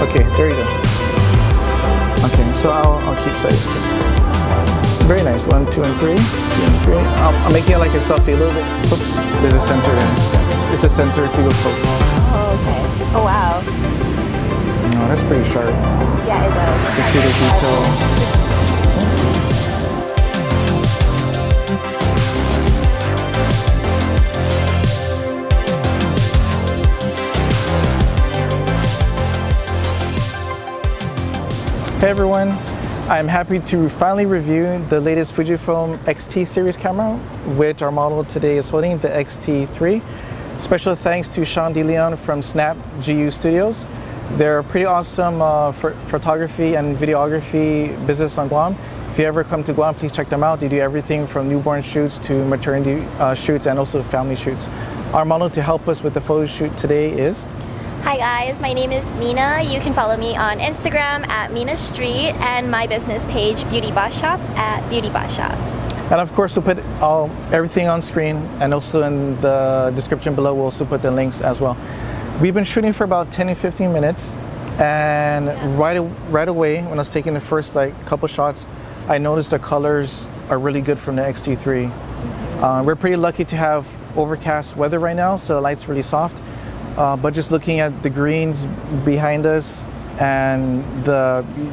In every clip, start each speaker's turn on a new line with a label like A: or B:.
A: Okay, there you go. Okay, so I'll keep size 2. Very nice. 1, 2, and 3. 2 and 3. I'm making it like a selfie a little bit. Oops, there's a sensor there. It's a sensor if you go close.
B: Oh, okay. Oh, wow.
A: Oh, that's pretty sharp.
B: Yeah, it does.
A: You can see the detail. Hey everyone, I'm happy to finally review the latest Fujifilm X-T series camera, which our model today is holding, the X-T3. Special thanks to Sean DeLeon from Snap GU Studios. They're a pretty awesome photography and videography business on Guam. If you ever come to Guam, please check them out. They do everything from newborn shoots to maternity shoots and also family shoots. Our model to help us with the photo shoot today is...
B: Hi guys, my name is Mina. You can follow me on Instagram at Mina Street and my business page Beauty Boss Shop at Beauty Boss Shop.
A: And of course we'll put everything on screen, and also in the description below we'll also put the links as well. We've been shooting for about 10 to 15 minutes, and right away when I was taking the first couple shots, I noticed the colors are really good from the X-T3. We're pretty lucky to have overcast weather right now, so the light's really soft. But just looking at the greens behind us and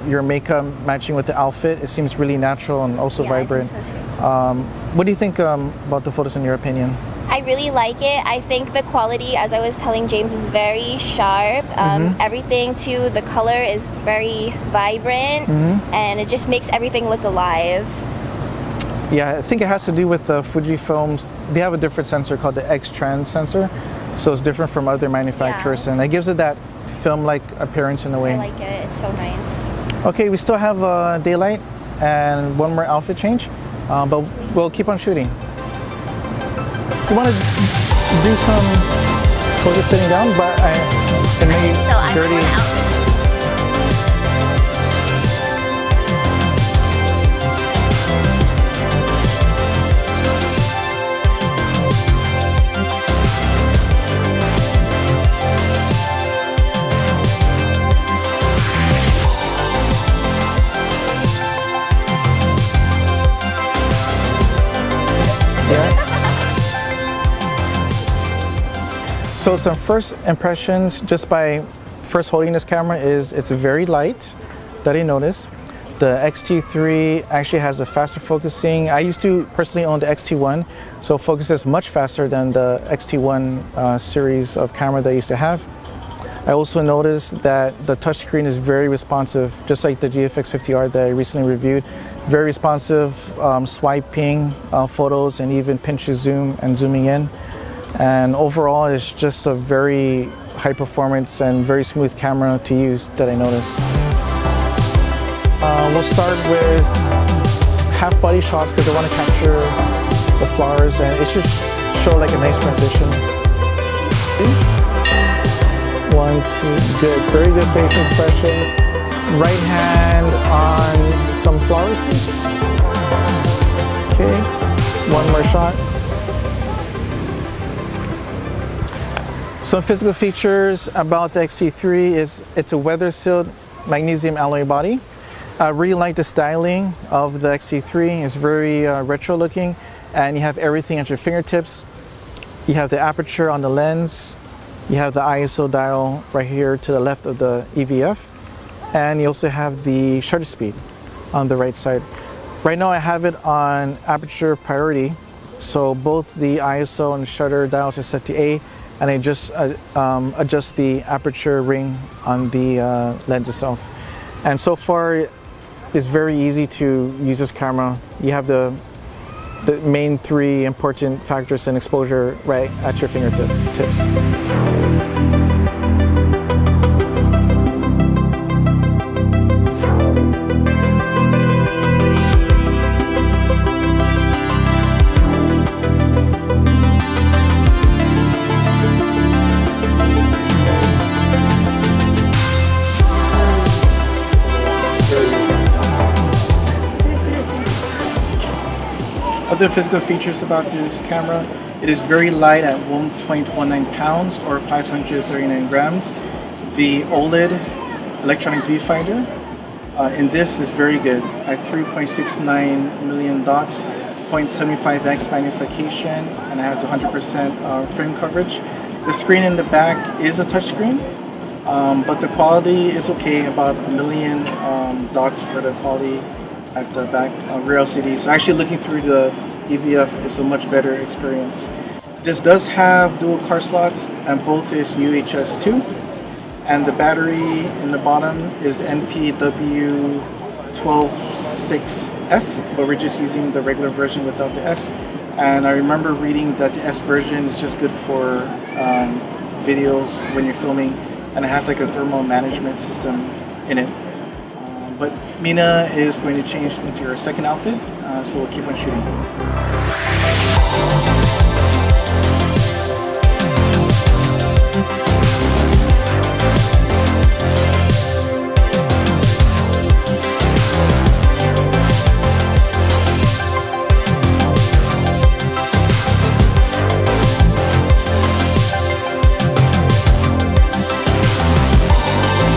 A: your makeup matching with the outfit, it seems really natural and also vibrant.
B: I think so too.
A: What do you think about the photos in your opinion?
B: I really like it. I think the quality, as I was telling James, is very sharp. Everything too, the color is very vibrant, and it just makes everything look alive.
A: Yeah, I think it has to do with the Fujifilms. They have a different sensor called the X-Trans sensor. So it's different from other manufacturers, and it gives it that film-like appearance in a way.
B: I like it, it's so nice.
A: Okay, we still have daylight and one more outfit change, but we'll keep on shooting. You want to do some photos sitting down, but it may be dirty. So some first impressions just by first holding this camera is it's very light, that I noticed. The X-T3 actually has a faster focusing. I used to personally own the X-T1, so it focuses much faster than the X-T1 series of camera that I used to have. I also noticed that the touchscreen is very responsive, just like the GFX 50R that I recently reviewed. Very responsive, swiping photos and even pinch to zoom and zooming in. And overall, it's just a very high performance and very smooth camera to use that I noticed. We'll start with half body shots because I want to capture the flowers, and it should show like a nice transition. 1, 2, good, very good facial expressions. Right hand on some flowers, please. Okay, one more shot. Some physical features about the X-T3 is it's a weather-sealed magnesium alloy body. I really like the styling of the X-T3. It's very retro looking, and you have everything at your fingertips. You have the aperture on the lens. You have the ISO dial right here to the left of the EVF. And you also have the shutter speed on the right side. Right now I have it on aperture priority. So both the ISO and the shutter dials are set to A, and I just adjust the aperture ring on the lens itself. And so far, it's very easy to use this camera. You have the main 3 important factors in exposure right at your fingertips. Other physical features about this camera, it is very light at 1.19 pounds or 539 grams. The OLED electronic viewfinder. In this is very good at 3.69 million dots, 0.75x magnification, and it has 100% frame coverage. The screen in the back is a touchscreen, but the quality is okay, about a million dots for the quality at the back, rear LCD. So actually looking through the EVF is a much better experience. This does have dual card slots, and both is UHS 2. And the battery in the bottom is the NPW126S, but we're just using the regular version without the S. And I remember reading that the S version is just good for videos when you're filming, and it has like a thermal management system in it. But Mina is going to change into her second outfit, so we'll keep on shooting.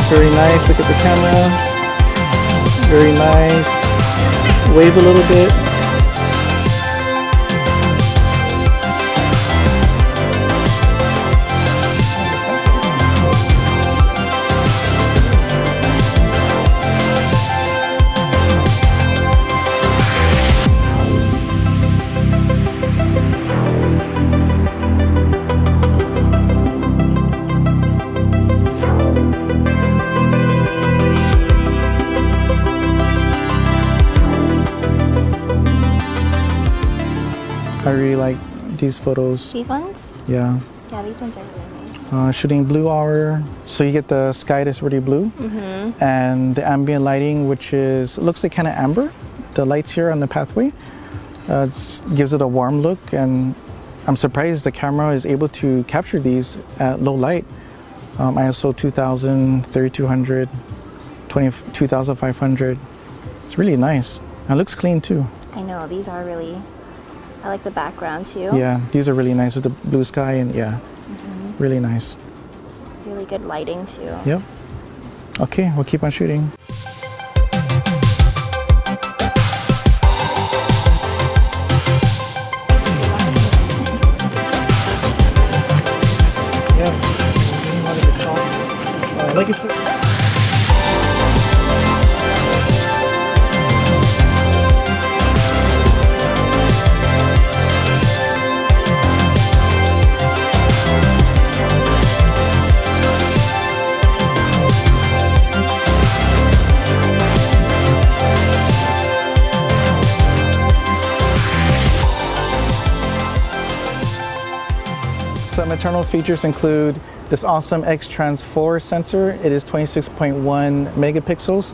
A: Very nice, look at the camera. Very nice. Wave a little bit. I really like these photos.
B: These ones?
A: Yeah.
B: Yeah, these ones are really nice.
A: Shooting blue hour, so you get the sky that's really blue, and the ambient lighting, which is looks like kind of amber. The lights here on the pathway gives it a warm look, and I'm surprised the camera is able to capture these at low light. ISO 2000, 3200, 2500. It's really nice. And it looks clean too.
B: I know, these are really, I like the background too.
A: Yeah, these are really nice with the blue sky, and yeah, really nice.
B: Really good lighting too.
A: Yep. Okay, we'll keep on shooting. Yeah. Like I said. Some internal features include this awesome X-Trans4 sensor. It is 26.1 megapixels.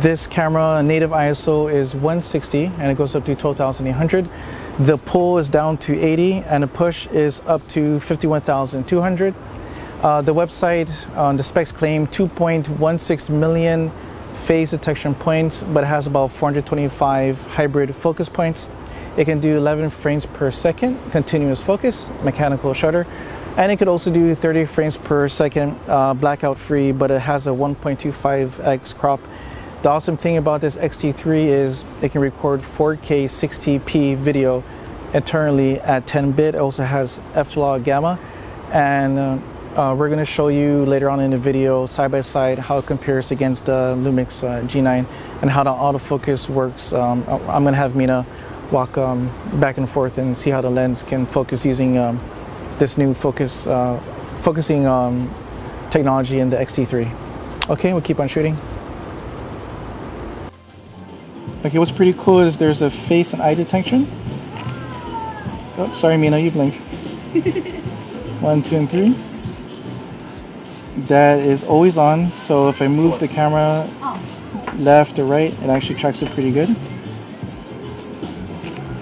A: This camera native ISO is 160 and it goes up to 12,800. The pull is down to 80 and the push is up to 51,200. The website on the specs claim 2.16 million phase detection points, but it has about 425 hybrid focus points. It can do 11 frames per second, continuous focus, mechanical shutter, and it could also do 30 frames per second, blackout free, but it has a 1.25x crop. The awesome thing about this X-T3 is it can record 4K 60p video internally at 10-bit. It also has f-log gamma, and we're going to show you later on in the video side by side how it compares against the Lumix G9 and how the autofocus works. I'm going to have Mina walk back and forth and see how the lens can focus using this new focusing technology in the X-T3. Okay, we'll keep on shooting. Okay, what's pretty cool is there's a face and eye detection. Oh, sorry Mina, you blinked. 1, 2, and 3. That is always on, so if I move the camera left or right, it actually tracks it pretty good.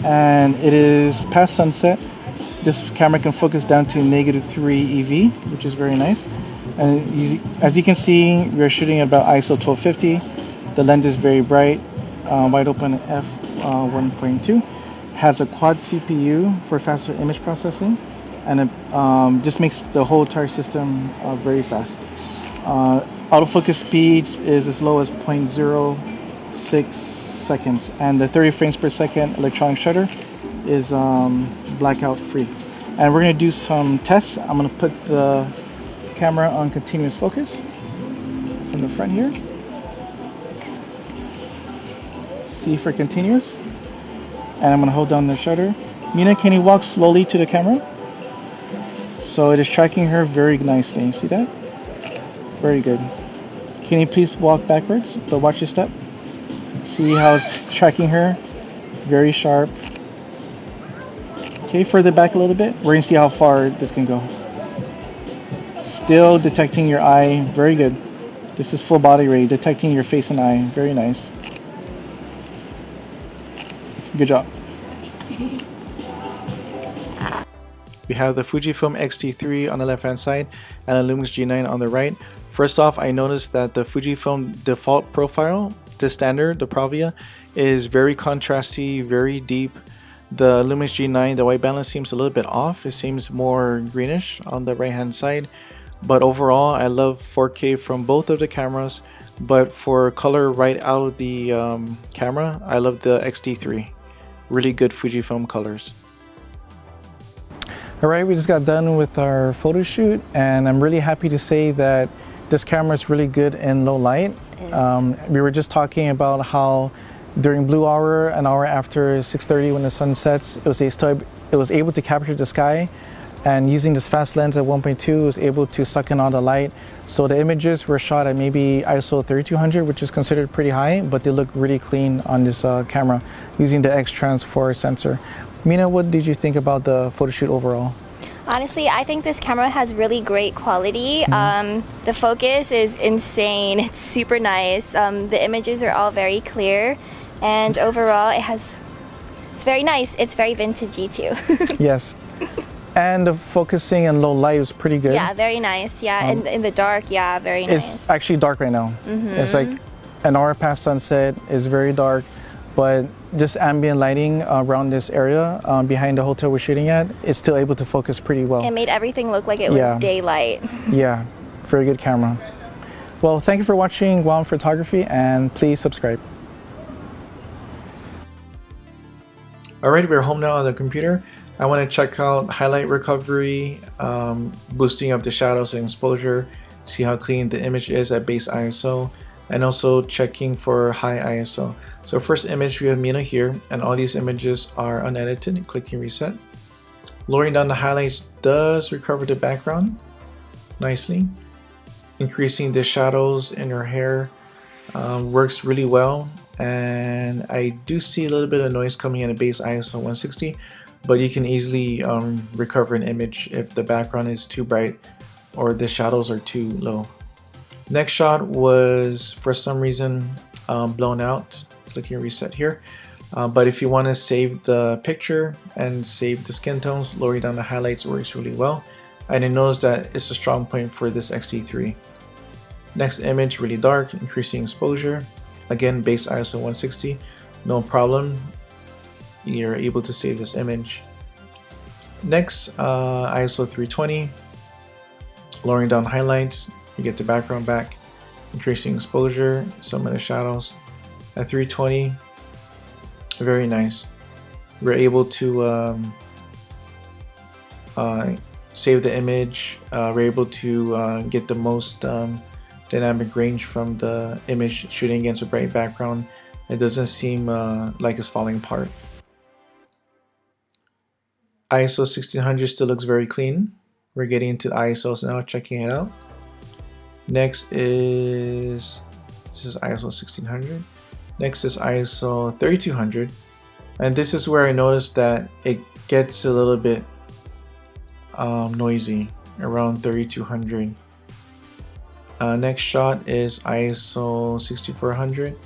A: And it is past sunset. This camera can focus down to -3 EV, which is very nice. And as you can see, we're shooting about ISO 1250. The lens is very bright, wide open f 1.2. Has a quad CPU for faster image processing, and it just makes the whole entire system very fast. Autofocus speeds is as low as 0.06 seconds, and the 30 frames per second electronic shutter is blackout free. And we're going to do some tests. I'm going to put the camera on continuous focus from the front here. C for continuous. And I'm going to hold down the shutter. Mina, can you walk slowly to the camera? So it is tracking her very nicely. You see that? Very good. Can you please walk backwards, but watch your step? See how it's tracking her? Very sharp. Okay, further back a little bit. We're going to see how far this can go. Still detecting your eye. Very good. This is full body ray, detecting your face and eye. Very nice. Good job. We have the Fujifilm X-T3 on the left hand side and the Lumix G9 on the right. First off, I noticed that the Fujifilm default profile, the standard, the Pravia, is very contrasty, very deep. The Lumix G9, the white balance seems a little bit off. It seems more greenish on the right hand side. But overall, I love 4K from both of the cameras. But for color right out of the camera, I love the X-T3. Really good Fujifilm colors. Alright, we just got done with our photo shoot, and I'm really happy to say that this camera is really good in low light. We were just talking about how during blue hour, an hour after 6:30 when the sun sets, it was able to capture the sky, and using this fast lens at 1.2, it was able to suck in all the light. So the images were shot at maybe ISO 3200, which is considered pretty high, but they look really clean on this camera using the X-Trans4 sensor. Mina, what did you think about the photo shoot overall?
B: Honestly, I think this camera has really great quality. The focus is insane. It's super nice. The images are all very clear, and overall it's very nice. It's very vintagey too.
A: Yes. And the focusing in low light was pretty good.
B: Yeah, very nice. Yeah, in the dark, yeah, very nice.
A: It's actually dark right now. It's like an hour past sunset. It's very dark, but just ambient lighting around this area behind the hotel we're shooting at, it's still able to focus pretty well.
B: It made everything look like it was daylight.
A: Yeah, very good camera. Well, thank you for watching Guam Photography, and please subscribe. Alright, we're home now on the computer. I want to check out highlight recovery, boosting up the shadows and exposure, see how clean the image is at base ISO, and also checking for high ISO. So first image, we have Mina here, and all these images are unedited. Clicking reset. Lowering down the highlights does recover the background nicely. Increasing the shadows in her hair works really well. And I do see a little bit of noise coming in at base ISO 160, but you can easily recover an image if the background is too bright or the shadows are too low. Next shot was for some reason blown out. Clicking reset here. But if you want to save the picture and save the skin tones, lowering down the highlights works really well. And I noticed that it's a strong point for this X-T3. Next image, really dark, increasing exposure. Again, base ISO 160, no problem. You're able to save this image. Next, ISO 320, lowering down highlights. You get the background back, increasing exposure, some of the shadows. At 320, very nice. We're able to save the image. We're able to get the most dynamic range from the image shooting against a bright background. It doesn't seem like it's falling apart. ISO 1600 still looks very clean. We're getting into the ISOs now, checking it out. Next is, this is ISO 1600. Next is ISO 3200. And this is where I noticed that it gets a little bit noisy around 3200. Next shot is ISO 6400. It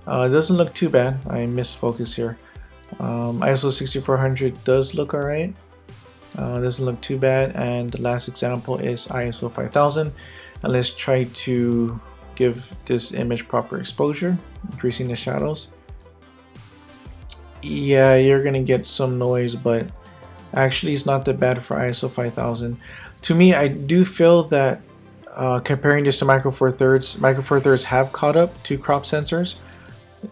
A: doesn't look too bad. I missed focus here. ISO 6400 does look alright. Doesn't look too bad. And the last example is ISO 5000. And let's try to give this image proper exposure, increasing the shadows. Yeah, you're gonna get some noise, but actually it's not that bad for ISO 5000. To me, I do feel that comparing this to Micro Four Thirds have caught up to crop sensors.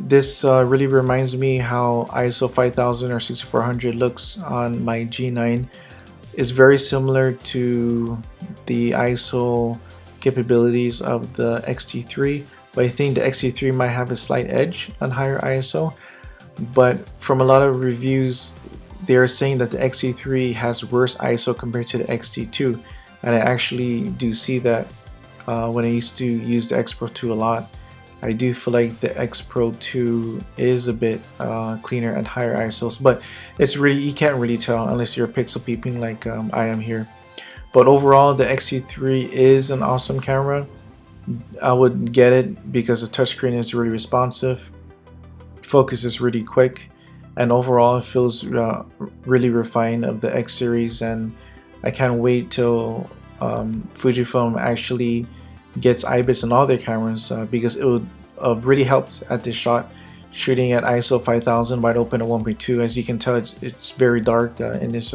A: This really reminds me how ISO 5000 or 6400 looks on my G9. Is very similar to the ISO capabilities of the X-T3, but I think the X-T3 might have a slight edge on higher ISO. But from a lot of reviews, they are saying that the X-T3 has worse ISO compared to the X-T2, and I actually do see that when I used to use the X Pro 2 a lot. I do feel like the X Pro 2 is a bit cleaner and higher ISOs, but it's really, you can't really tell unless you're pixel peeping like I am here. But overall, the X-T3 is an awesome camera. I would get it because the touchscreen is really responsive, focus is really quick, and overall it feels really refined of the X series. And I can't wait till Fujifilm actually gets IBIS in all their cameras because it would really help at this shot, shooting at ISO 5000 wide open at 1.2. As you can tell, it's very dark in this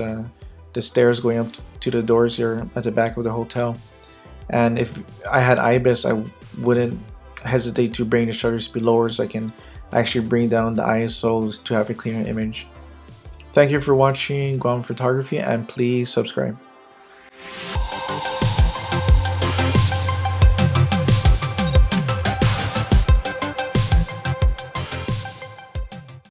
A: the stairs going up to the doors here at the back of the hotel. And if I had IBIS, I wouldn't hesitate to bring the shutter speed lower so I can actually bring down the ISOs to have a cleaner image. Thank you for watching Guam Photography, and please subscribe.